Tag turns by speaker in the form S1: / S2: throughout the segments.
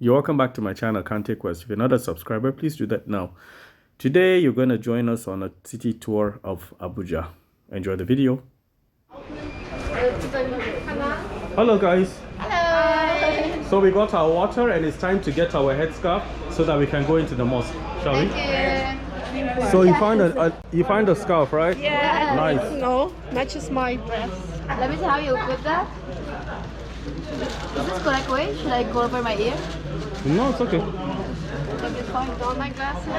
S1: You're welcome back to my channel, Kanté Quest. If you're not a subscriber, please do that now. Today, you're going to join us on a city tour of Abuja. Enjoy the video. Hello, guys.
S2: Hello.
S1: So we got our water and it's time to get our headscarf so that we can go into the mosque, shall we?
S2: Thank you.
S1: So you find a scarf, right?
S2: Yeah.
S1: Nice.
S3: No, matches my dress.
S2: Let me see how you put that. Is this correct way? Should I go over my ear?
S1: No, it's okay.
S2: Let me find on my glasses.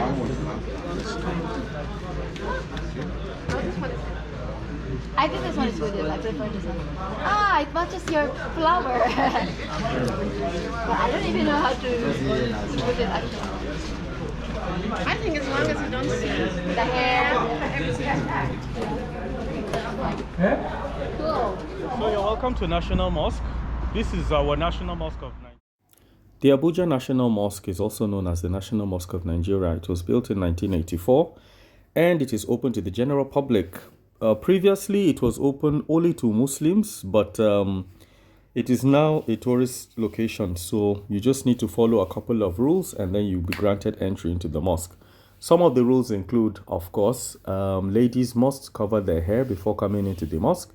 S2: I think this one is good. I prefer this one. Ah, it matches your flower. But I don't even know how to put it actually.
S3: I think as long as you don't see
S2: The hair. Cool.
S1: So you're welcome to National Mosque. This is our National Mosque of Nigeria. The Abuja National Mosque is also known as the National Mosque of Nigeria. It was built in 1984 and it is open to the general public. Previously, it was open only to Muslims, but it is now a tourist location. So you just need to follow a couple of rules and then you'll be granted entry into the mosque. Some of the rules include, of course, ladies must cover their hair before coming into the mosque.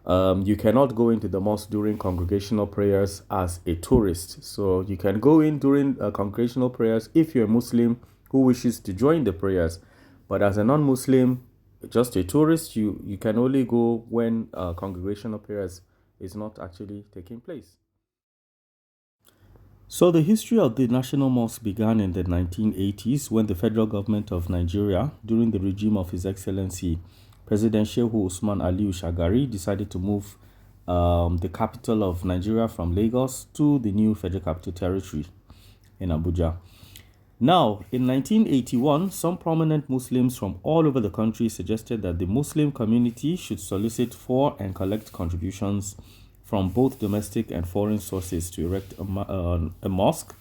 S1: You cannot go into the mosque during congregational prayers as a tourist. So you can go in during congregational prayers if you're a Muslim who wishes to join the prayers. But as a non-Muslim, just a tourist, you can only go when congregational prayers is not actually taking place. So the history of the National Mosque began in the 1980s when the federal government of Nigeria, during the regime of His Excellency President Shehu Usman Aliyu Shagari, decided to move the capital of Nigeria from Lagos to the new Federal Capital Territory in Abuja. Now, in 1981, some prominent Muslims from all over the country suggested that the Muslim community should solicit for and collect contributions from both domestic and foreign sources to erect a mosque.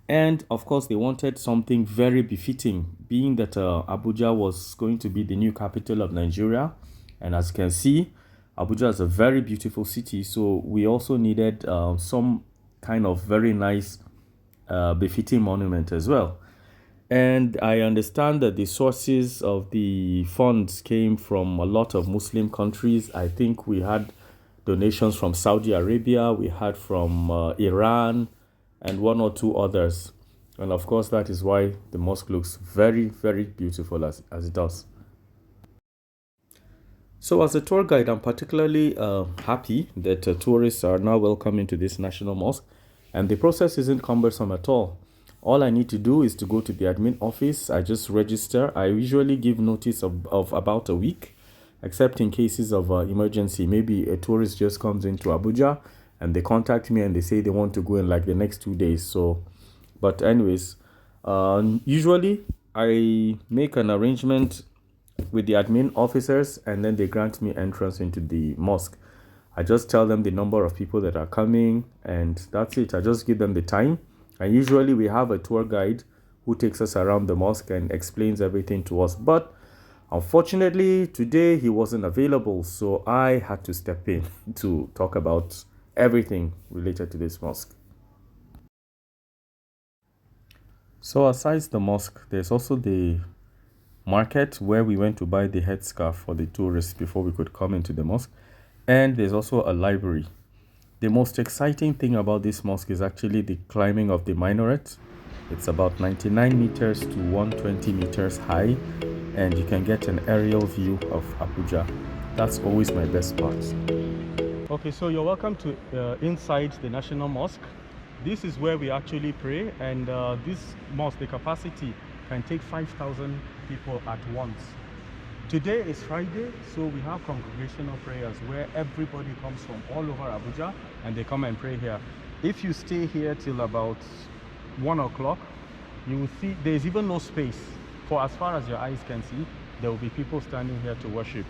S1: And of course, they wanted something very befitting, being that Abuja was going to be the new capital of Nigeria. And as you can see, Abuja is a very beautiful city. So we also needed some kind of very nice befitting monument as well. And I understand that the sources of the funds came from a lot of Muslim countries. I think we had donations from Saudi Arabia, we had from Iran, and one or two others. And of course, that is why the mosque looks very, very beautiful as it does. So as a tour guide, I'm particularly happy that tourists are now welcome into this national mosque. And the process isn't cumbersome at all. All I need to do is to go to the admin office. I just register. I usually give notice of about a week, except in cases of emergency. Maybe a tourist just comes into Abuja and they contact me and they say they want to go in like the next 2 days. So, but anyways, usually I make an arrangement with the admin officers and then they grant me entrance into the mosque. I just tell them the number of people that are coming and that's it. I just give them the time. And usually we have a tour guide who takes us around the mosque and explains everything to us. But unfortunately, today he wasn't available, so I had to step in to talk about everything related to this mosque. So aside the mosque, there's also the market where we went to buy the headscarf for the tourists before we could come into the mosque. And there's also a library. The most exciting thing about this mosque is actually the climbing of the minaret. It's about 99 meters to 120 meters high, and you can get an aerial view of Abuja. That's always my best part. Okay, so you're welcome to inside the National Mosque. This is where we actually pray, and this mosque, the capacity can take 5,000 people at once. Today is Friday, so we have congregational prayers where everybody comes from all over Abuja and they come and pray here. If you stay here till about 1 o'clock, you will see there's even no space. For as far as your eyes can see, there will be people standing here to worship.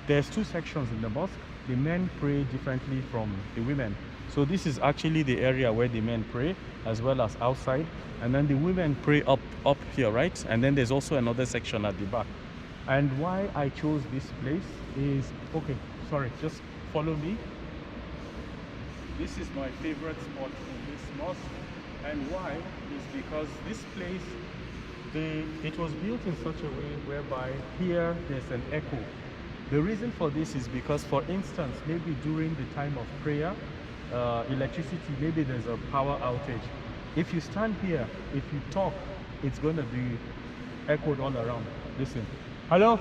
S1: There's two sections in the mosque. The men pray differently from the women. So this is actually the area where the men pray, as well as outside. And then the women pray up here, right? And then there's also another section at the back. And why I chose this place is, okay, sorry, just follow me. This is my favorite spot in this mosque, and why is because this place, it was built in such a way whereby here there's an echo. The reason for this is because, for instance, maybe during the time of prayer, electricity, maybe there's a power outage. If you stand here, if you talk, it's going to be echoed all around. Listen. Hello?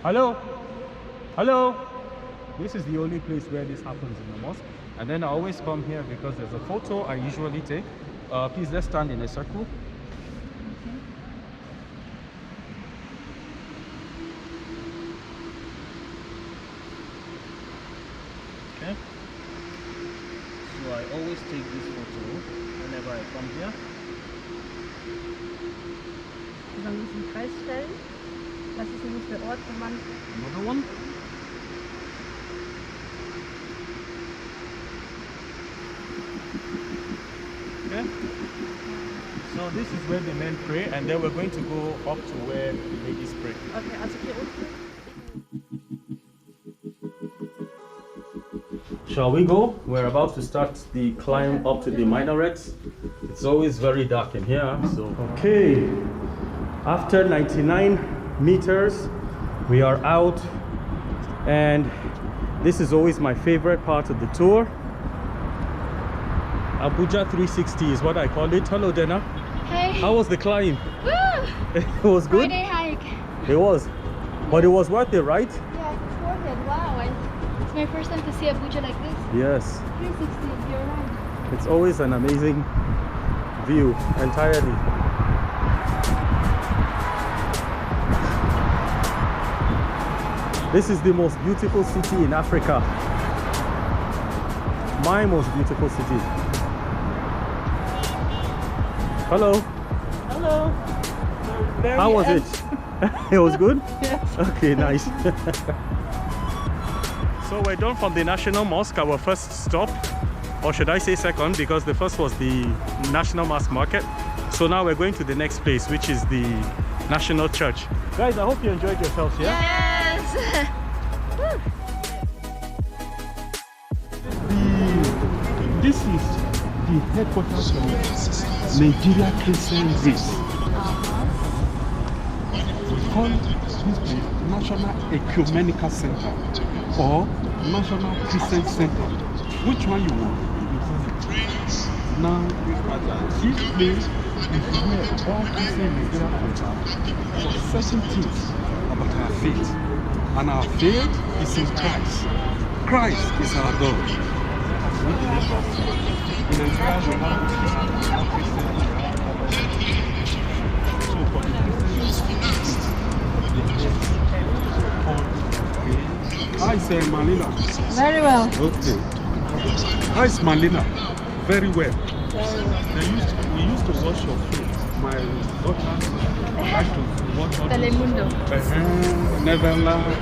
S1: Hello? Hello? This is the only place where this happens in the mosque. And then I always come here because there's a photo I usually take. Please, let's stand in a circle. Okay. So I always take this photo whenever I come here.
S3: Wir sollen uns im Kreis stellen. Das ist nämlich der Ort, wo man...
S1: Another one. Okay. So this is where the men pray, and then we're going to go up to where the ladies pray.
S3: Okay, also hier unten.
S1: Shall we go? We're about to start the climb up to the minaret. It's always very dark in here, so... Okay, after 99 meters, we are out, and this is always my favorite part of the tour. Abuja 360 is what I call it. Hello, Dena.
S2: Hey.
S1: How was the climb?
S2: Woo!
S1: It was good?
S2: Friday hike.
S1: It was. But it was worth it, right?
S2: Yeah, it's worth it. Wow. It's my first time to see Abuja like this.
S1: Yes.
S2: 360, you're right.
S1: It's always an amazing view entirely. This is the most beautiful city in Africa. My most beautiful city. Hello.
S3: Hello.
S1: How was it? It was good?
S3: Yes.
S1: Okay, nice. So we're done from the National Mosque, our first stop. Or should I say second, because the first was the National Mosque Market. So now we're going to the next place, which is the National Church. Guys, I hope you enjoyed yourselves here.
S2: Yes.
S4: This is the headquarters of Nigeria Christian Grace. We call this place National Ecumenical Center or National Christian Center. Which one you want? Now, this place is where all Christian Nigeria come for certain things about our faith. And our faith is in Christ. Christ is our God. In Nigeria, we have Christian. So for Hi, say Malina.
S3: Very well.
S4: Okay. Hi, Malina. Very well. We used to wash your feet. My daughter liked to wash all
S3: Telemundo.
S4: Neverland.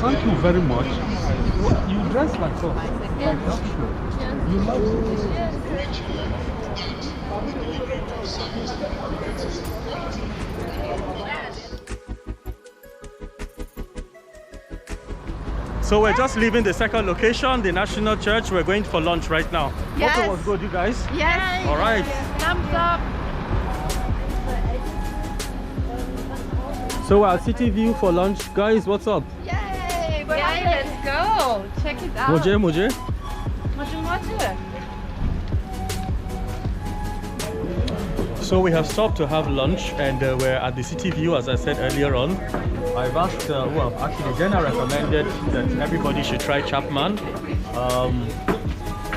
S4: Thank you very much. You dress like us. Like that. You love it.
S1: So we're just leaving the second location, the National Church. We're going for lunch right now.
S2: Yes.
S1: Hope it was good, you guys.
S2: Yes.
S1: All right.
S3: Thumbs up.
S1: So our city view for lunch. Guys, what's up?
S2: Yay. We're
S3: Yay, let's go. Check it out.
S1: Moje, Moje.
S3: Moje.
S1: So we have stopped to have lunch, and we're at the city view, as I said earlier on. I've asked, actually Jenna recommended that everybody should try Chapman.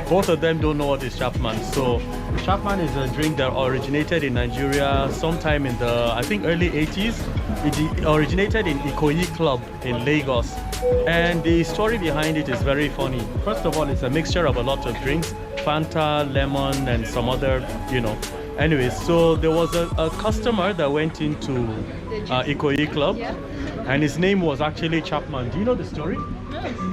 S1: Both of them don't know what is Chapman. So Chapman is a drink that originated in Nigeria sometime in the, I think, early 80s. It originated in Ikoyi Club in Lagos. And the story behind it is very funny. First of all, it's a mixture of a lot of drinks, Fanta, lemon, and some other, Anyways, so there was a customer that went into Ikoyi Club, and his name was actually Chapman. Do you know the story?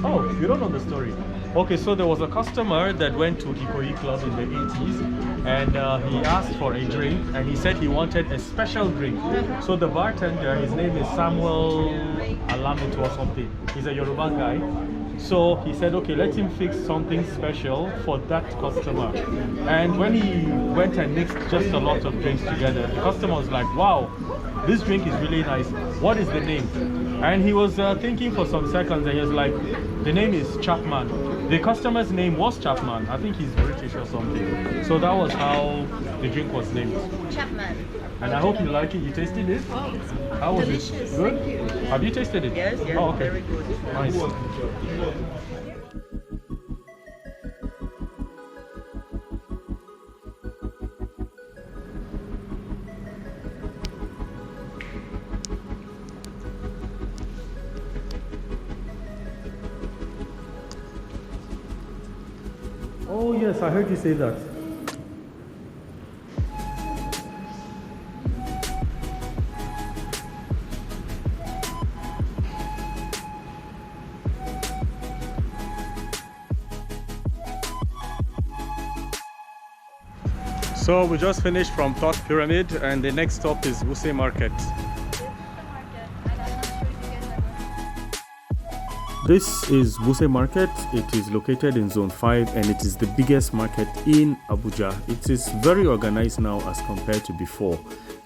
S1: Oh, you don't know the story. Okay, so there was a customer that went to Ikoyi Club in the 80s, and he asked for a drink, and he said he wanted a special drink. So the bartender, his name is Samuel Alamito or something. He's a Yoruba guy. So he said, okay, let him fix something special for that customer. And when he went and mixed just a lot of drinks together, the customer was like, wow, this drink is really nice. What is the name? And he was thinking for some seconds, and he was like, the name is Chapman. The customer's name was Chapman. I think he's British or something. So that was how the drink was named.
S2: Chapman.
S1: And I hope you like it. You tasted it? How was
S2: Delicious.
S1: it? Good?
S2: Thank you.
S1: Have you tasted it?
S5: Yes, yes,
S1: Oh, okay.
S5: very good.
S1: Nice. Oh yes, I heard you say that. So we just finished from Thought Pyramid, and the next stop is Wuse Market. This is Wuse Market. It is located in Zone 5 and it is the biggest market in Abuja. It is very organized now as compared to before,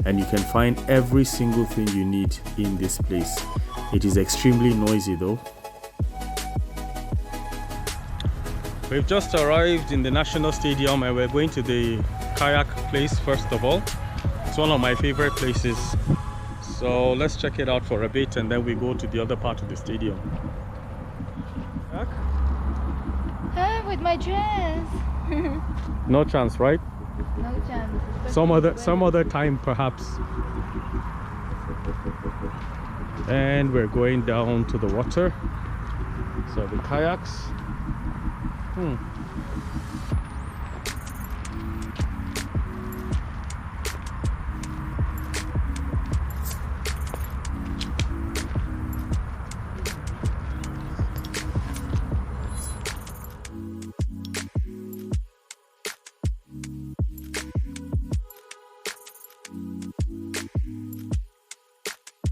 S1: and you can find every single thing you need in this place. It is extremely noisy though. We've just arrived in the National Stadium and we're going to the Kayak place first of all. It's one of my favorite places. So let's check it out for a bit and then we go to the other part of the stadium. Kayak?
S2: With my dress.
S1: No chance, right?
S2: No chance.
S1: Some other time perhaps. And we're going down to the water. So the kayaks.